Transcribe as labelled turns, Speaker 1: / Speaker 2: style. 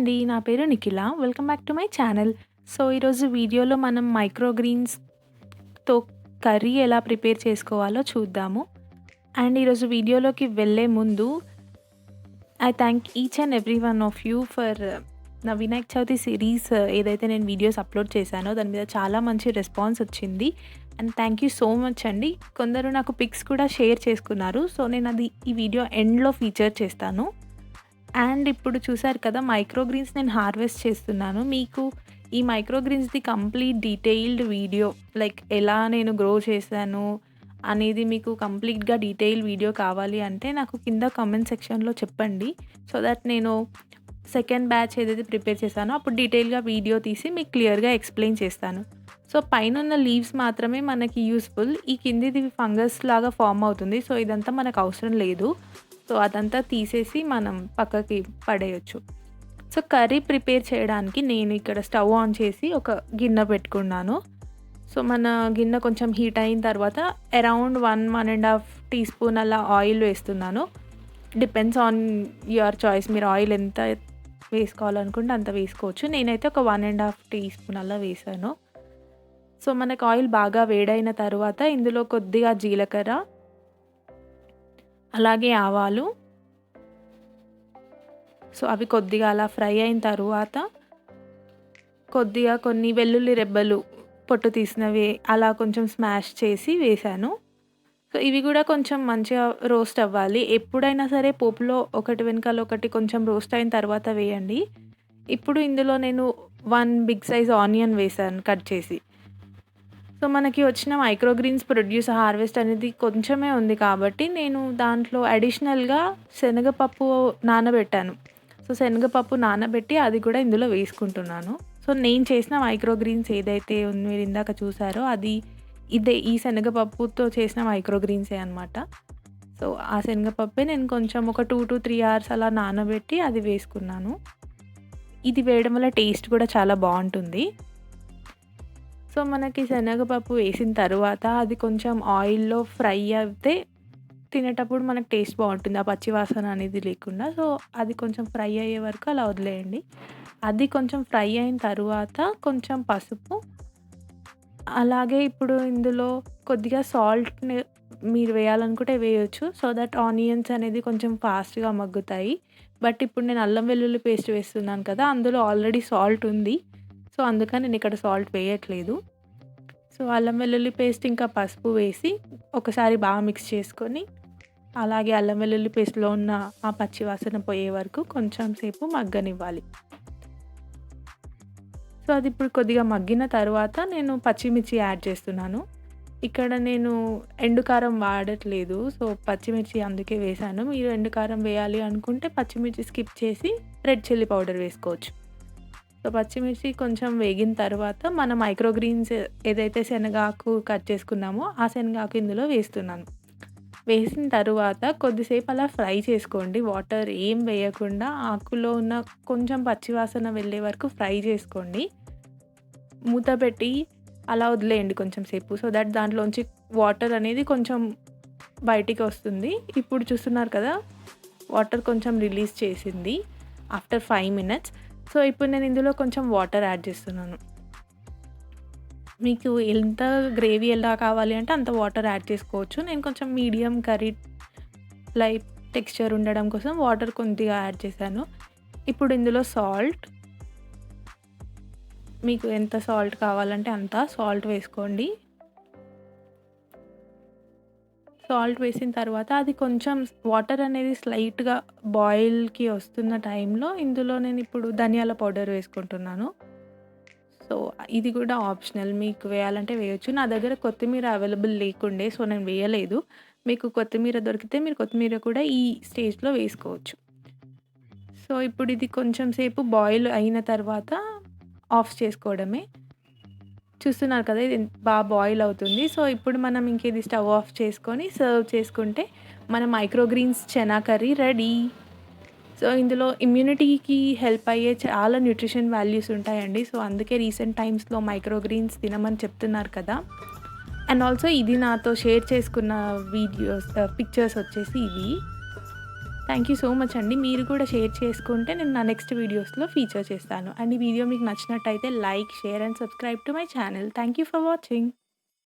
Speaker 1: అండి. నా పేరు Nikhila. Welcome back to my channel. So, ఈరోజు వీడియోలో మనం మైక్రోగ్రీన్స్‌తో కర్రీ ఎలా ప్రిపేర్ చేసుకోవాలో చూద్దాము. అండ్ ఈరోజు వీడియోలోకి వెళ్ళే ముందు I thank each and every one of you for నా వినాయక చవితి సిరీస్ ఏదైతే నేను వీడియోస్ అప్లోడ్ చేశానో దాని మీద చాలా మంచి రెస్పాన్స్ వచ్చింది. And thank you so much అండి. కొందరు నాకు పిక్స్ కూడా షేర్ చేసుకున్నారు. సో, నేను అది ఈ వీడియో ఎండ్‌లో ఫీచర్ చేస్తాను. అండ్ ఇప్పుడు చూసారు కదా, మైక్రోగ్రీన్స్ నేను హార్వెస్ట్ చేస్తున్నాను. మీకు ఈ మైక్రోగ్రీన్స్‌ది కంప్లీట్ డీటెయిల్డ్ వీడియో లైక్ ఎలా నేను గ్రో చేశాను అనేది మీకు కంప్లీట్‌గా డీటెయిల్ వీడియో కావాలి అంటే నాకు కింద కామెంట్ సెక్షన్‌లో చెప్పండి. సో దట్ నేను సెకండ్ బ్యాచ్ ఏదైతే ప్రిపేర్ చేశానో అప్పుడు డీటెయిల్‌గా వీడియో తీసి మీకు క్లియర్‌గా ఎక్స్‌ప్లెయిన్ చేస్తాను. సో, పైనున్న లీవ్స్ మాత్రమే మనకి యూజ్‌ఫుల్. ఈ కిందిది ఫంగస్ లాగా ఫార్మ్ అవుతుంది. సో, ఇదంతా మనకు అవసరం లేదు. సో, అదంతా తీసేసి మనం పక్కకి పడేయొచ్చు. సో, కర్రీ ప్రిపేర్ చేయడానికి నేను ఇక్కడ స్టవ్ ఆన్ చేసి ఒక గిన్నె పెట్టుకున్నాను. సో, మన గిన్నె కొంచెం హీట్ అయిన తర్వాత అరౌండ్ 1 టీ స్పూన్ అలా ఆయిల్ వేస్తున్నాను. Depends on your choice. మీరు ఆయిల్ ఎంత వేసుకోవాలనుకుంటే అంత వేసుకోవచ్చు. నేనైతే ఒక 1 టీ స్పూన్ అలా వేసాను. సో, మనకు ఆయిల్ బాగా వేడైన తర్వాత ఇందులో కొద్దిగా జీలకర్ర, అలాగే ఆవాలు, సో అవి కొద్దిగా అలా ఫ్రై అయిన తరువాత కొద్దిగా కొన్ని వెల్లుల్లి రెబ్బలు పొట్టు తీసినవి అలా కొంచెం స్మాష్ చేసి వేశాను. సో, ఇవి కూడా కొంచెం మంచిగా రోస్ట్ అవ్వాలి. ఎప్పుడైనా సరే పోపులో ఒకటి వెనకాల ఒకటి కొంచెం రోస్ట్ అయిన తర్వాత వేయండి. ఇప్పుడు ఇందులో నేను 1 బిగ్ సైజ్ ఆనియన్ వేశాను కట్ చేసి. సో, మనకి వచ్చిన మైక్రోగ్రీన్స్ ప్రొడ్యూస్ హార్వెస్ట్ అనేది కొంచెమే ఉంది కాబట్టి నేను దాంట్లో అడిషనల్‌గా శనగపప్పు నానబెట్టాను. సో, శనగపప్పు నానబెట్టి అది కూడా ఇందులో వేసుకుంటున్నాను. సో, నేను చేసిన మైక్రోగ్రీన్స్ ఏదైతే మీరు ఇందాక చూసారో అది ఇదే ఈ శనగపప్పుతో చేసిన మైక్రోగ్రీన్సే అనమాట. సో, ఆ శనగపప్పే నేను కొంచెం ఒక 2-3 అవర్స్ అలా నానబెట్టి అది వేసుకున్నాను. ఇది వేయడం వల్ల టేస్ట్ కూడా చాలా బావుంటుంది. సో, మనకి శనగపప్పు వేసిన తరువాత అది కొంచెం ఆయిల్‌లో ఫ్రై అయితే తినేటప్పుడు మనకు టేస్ట్ బావుంటుంది. ఆ పచ్చి వాసన అనేది లేకుండా. సో, అది కొంచెం ఫ్రై అయ్యే వరకు అలా వదిలేయండి. అది కొంచెం ఫ్రై అయిన తరువాత కొంచెం పసుపు, అలాగే ఇప్పుడు ఇందులో కొద్దిగా సాల్ట్‌ని మీరు వేయాలనుకుంటే వేయొచ్చు. సో దట్ ఆనియన్స్ అనేది కొంచెం ఫాస్ట్‌గా మగ్గుతాయి. బట్ ఇప్పుడు నేను అల్లం వెల్లుల్లి పేస్ట్ వేస్తున్నాను కదా, అందులో ఆల్రెడీ సాల్ట్ ఉంది. సో, అందుకని నేను ఇక్కడ సాల్ట్ వేయట్లేదు. సో, అల్లం వెల్లుల్లి పేస్ట్ ఇంకా పసుపు వేసి ఒకసారి బాగా మిక్స్ చేసుకొని, అలాగే అల్లం వెల్లుల్లి పేస్ట్‌లో ఉన్న ఆ పచ్చి వాసన పోయే వరకు కొంచెం సేపు మగ్గనివ్వాలి. సో, అది ఇప్పుడు కొద్దిగా మగ్గిన తర్వాత నేను పచ్చిమిర్చి యాడ్ చేస్తున్నాను. ఇక్కడ నేను ఎండు కారం వాడట్లేదు. సో, పచ్చిమిర్చి అందుకే వేశాను. మీరు ఎండు కారం వేయాలి అనుకుంటే పచ్చిమిర్చి స్కిప్ చేసి రెడ్ చిల్లీ పౌడర్ వేసుకోవచ్చు. సో, పచ్చిమిర్చి కొంచెం వేగిన తర్వాత మన మైక్రోగ్రీన్స్ ఏదైతే శనగాకు కట్ చేసుకున్నామో ఆ శనగాకు ఇందులో వేస్తున్నాను. వేసిన తరువాత కొద్దిసేపు అలా ఫ్రై చేసుకోండి. వాటర్ ఏం వేయకుండా ఆకులో ఉన్న కొంచెం పచ్చివాసన వెళ్ళే వరకు ఫ్రై చేసుకోండి. మూత పెట్టి అలా వదిలేయండి కొంచెం సేపు. సో దట్ దాంట్లోంచి వాటర్ అనేది కొంచెం బయటికి వస్తుంది. ఇప్పుడు చూస్తున్నారు కదా, వాటర్ కొంచెం రిలీజ్ చేసింది ఆఫ్టర్ 5 మినిట్స్. సో, ఇప్పుడు నేను ఇందులో కొంచెం వాటర్ యాడ్ చేస్తున్నాను. మీకు ఎంత గ్రేవీ ఎలా కావాలి అంటే అంత వాటర్ యాడ్ చేసుకోవచ్చు. నేను కొంచెం మీడియం కర్రీ లైట్ టెక్స్చర్ ఉండడం కోసం వాటర్ కొద్దిగా యాడ్ చేశాను. ఇప్పుడు ఇందులో సాల్ట్, మీకు ఎంత సాల్ట్ కావాలంటే అంత సాల్ట్ వేసుకోండి. సాల్ట్ వేసిన తర్వాత అది కొంచెం వాటర్ అనేది స్లైట్‌గా బాయిల్‌కి వస్తున్న టైంలో ఇందులో నేను ఇప్పుడు ధనియాల పౌడర్ వేసుకుంటున్నాను. సో, ఇది కూడా ఆప్షనల్. మీకు వేయాలంటే వేయొచ్చు. నా దగ్గర కొత్తిమీర అవైలబుల్ లేకుండే సో నేను వేయలేదు. మీకు కొత్తిమీర దొరికితే మీరు కొత్తిమీర కూడా ఈ స్టేజ్‌లో వేసుకోవచ్చు. సో, ఇప్పుడు ఇది కొంచెం సేపు బాయిల్ అయిన తర్వాత ఆఫ్ చేసుకోవడమే. చూస్తున్నారు కదా, ఇది బాగా బాయిల్ అవుతుంది. సో, ఇప్పుడు మనం ఇంక ఇది స్టవ్ ఆఫ్ చేసుకొని సర్వ్ చేసుకుంటే మన microgreens chana curry ready. So, ఇందులో ఇమ్యూనిటీకి హెల్ప్ అయ్యే చాలా న్యూట్రిషన్ వాల్యూస్ ఉంటాయండి. సో, అందుకే రీసెంట్ టైమ్స్‌లో మైక్రోగ్రీన్స్ తినమని చెప్తున్నారు కదా. అండ్ ఆల్సో ఇది నాతో షేర్ చేసుకున్న వీడియోస్ పిక్చర్స్ వచ్చేసి ఇవి. థ్యాంక్ యూ సో మచ్ అండి. మీరు కూడా షేర్ చేసుకుంటే నేను నా నెక్స్ట్ వీడియోస్‌లో ఫీచర్ చేస్తాను. అండ్ ఈ వీడియో మీకు నచ్చినట్టయితే like, share and subscribe to my channel. Thank you for watching.